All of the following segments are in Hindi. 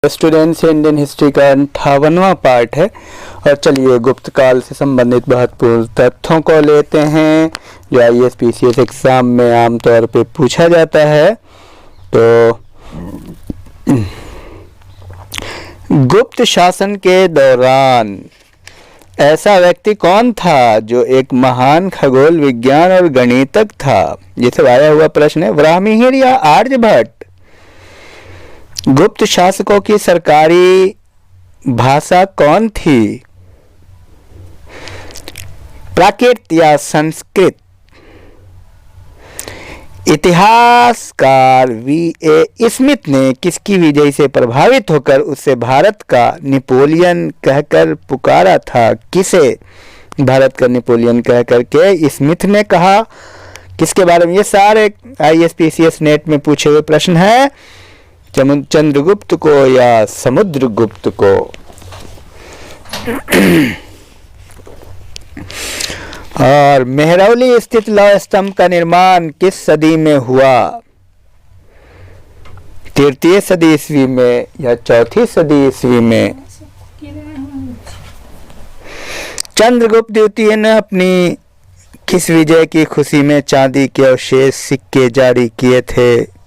स्टूडेंट्स, इंडियन हिस्ट्री का 58वां पार्ट है। और चलिए गुप्त काल से संबंधित महत्वपूर्ण तथ्यों को लेते हैं जो IAS PCS एग्जाम में आमतौर पे पूछा जाता है। तो गुप्त शासन के दौरान ऐसा व्यक्ति कौन था जो एक महान खगोल विज्ञान और गणितज्ञ था? ये सब आया हुआ प्रश्न है। ब्राह्मीहिर या आर्यभट्ट? गुप्त शासकों की सरकारी भाषा कौन थी? प्राकृत या संस्कृत? इतिहासकार V.A. स्मिथ ने किसकी विजय से प्रभावित होकर उसे भारत का नेपोलियन कहकर पुकारा था? किसे भारत का नेपोलियन कहकर के स्मिथ ने कहा? किसके बारे में? ये सारे IAS PCS नेट में पूछे हुए प्रश्न हैं। चंद्रगुप्त को या समुद्रगुप्त को? और मेहरौली स्थित लौह स्तंभ का निर्माण किस सदी में हुआ? तृतीय सदी ईस्वी में या चौथी सदी ईस्वी में? चंद्रगुप्त द्वितीय ने अपनी किस विजय की खुशी में चांदी के अवशेष सिक्के जारी किए थे?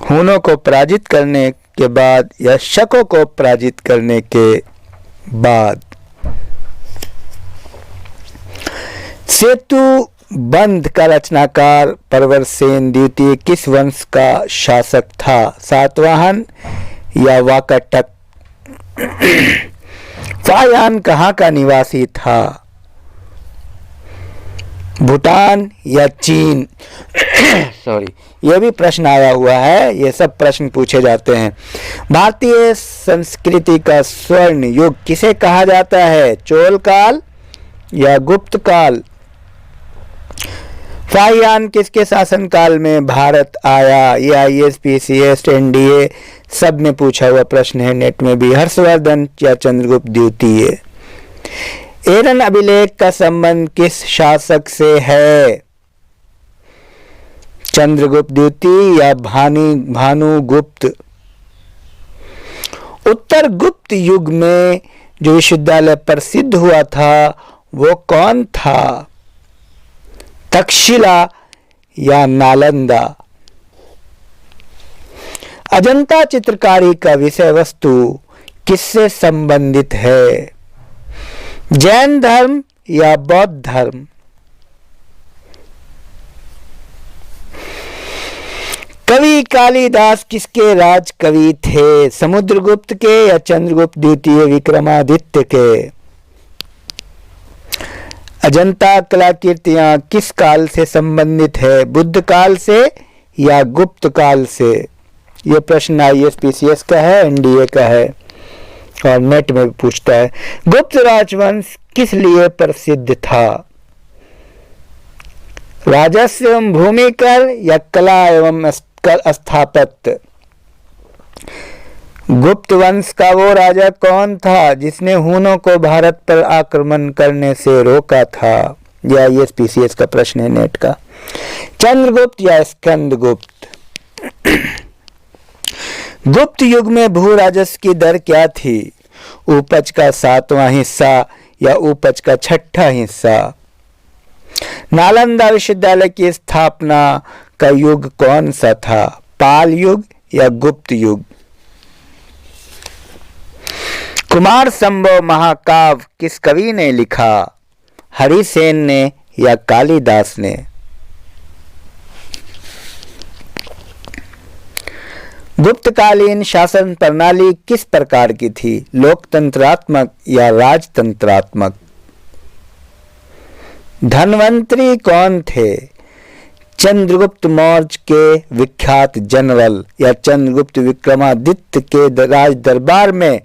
हुनों को पराजित करने के बाद या शकों को पराजित करने के बाद? सेतु बंध का रचनाकार प्रवरसेन द्वितीय किस वंश का शासक था? सातवाहन या वाकाटक? फायान कहाँ का निवासी था? भूटान या चीन? सॉरी, यह भी प्रश्न आया हुआ है। ये सब प्रश्न पूछे जाते हैं। भारतीय संस्कृति का स्वर्ण युग किसे कहा जाता है? चोल काल या गुप्त काल? फाहियान किसके शासनकाल में भारत आया? ये IAS PCS NDA सब में पूछा हुआ प्रश्न है, नेट में भी। हर्षवर्धन या चंद्रगुप्त द्वितीय? एरन अभिलेख का संबंध किस शासक से है? चंद्रगुप्त द्वितीय या भानुगुप्त? उत्तर गुप्त युग में जो विश्वविद्यालय प्रसिद्ध हुआ था वो कौन था? तक्षशिला या नालंदा? अजंता चित्रकारी का विषय वस्तु किससे संबंधित है? जैन धर्म या बौद्ध धर्म? कवि कालिदास किसके राज कवि थे? समुद्रगुप्त के या चंद्रगुप्त द्वितीय विक्रमादित्य के? अजंता कलाकृतियां किस काल से संबंधित है? बुद्ध काल से या गुप्त काल से? यह प्रश्न IAS PCS का है, NDA का है और नेट में पूछता है। गुप्त राजवंश किस लिए प्रसिद्ध था? राजस्व एवं भूमि कर या कला एवं स्थापत्य? गुप्त वंश का वो राजा कौन था जिसने हुनों को भारत पर आक्रमण करने से रोका था? यह IAS PCS का प्रश्न है, नेट का। चंद्रगुप्त या स्कंदगुप्त? गुप्त युग में भू राजस्व की दर क्या थी? उपज का 7वां हिस्सा या उपज का 6ठा हिस्सा? नालंदा विश्वविद्यालय की स्थापना का युग कौन सा था? पाल युग या गुप्त युग? कुमार संभव महाकाव्य किस कवि ने लिखा? हरिसेन ने या कालिदास ने? गुप्तकालीन शासन प्रणाली किस प्रकार की थी? लोकतंत्रात्मक या राजतंत्रात्मक? धन्वंतरी कौन थे? चंद्रगुप्त मौर्य के विख्यात जनरल या चंद्रगुप्त विक्रमादित्य के राज दरबार में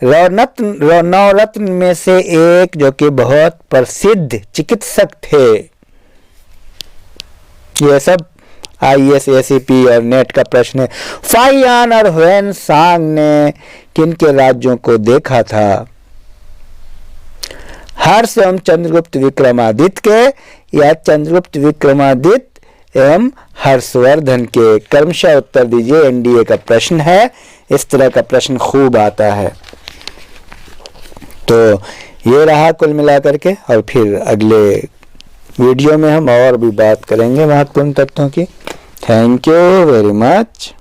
नवरत्न में से एक जो कि बहुत प्रसिद्ध चिकित्सक थे? यह सब IAS ACP और नेट का प्रश्न है। फाहियान और ह्वेन सांग ने किनके राज्यों को देखा था? हर्ष एवं चंद्रगुप्त विक्रमादित्य के या चंद्रगुप्त विक्रमादित्य एवं हर्षवर्धन के? क्रमशः उत्तर दीजिए, NDA का प्रश्न है। इस तरह का प्रश्न खूब आता है। तो ये रहा कुल मिलाकर के, और फिर अगले वीडियो में हम और भी बात करेंगे महत्वपूर्ण तथ्यों की। Thank you very much.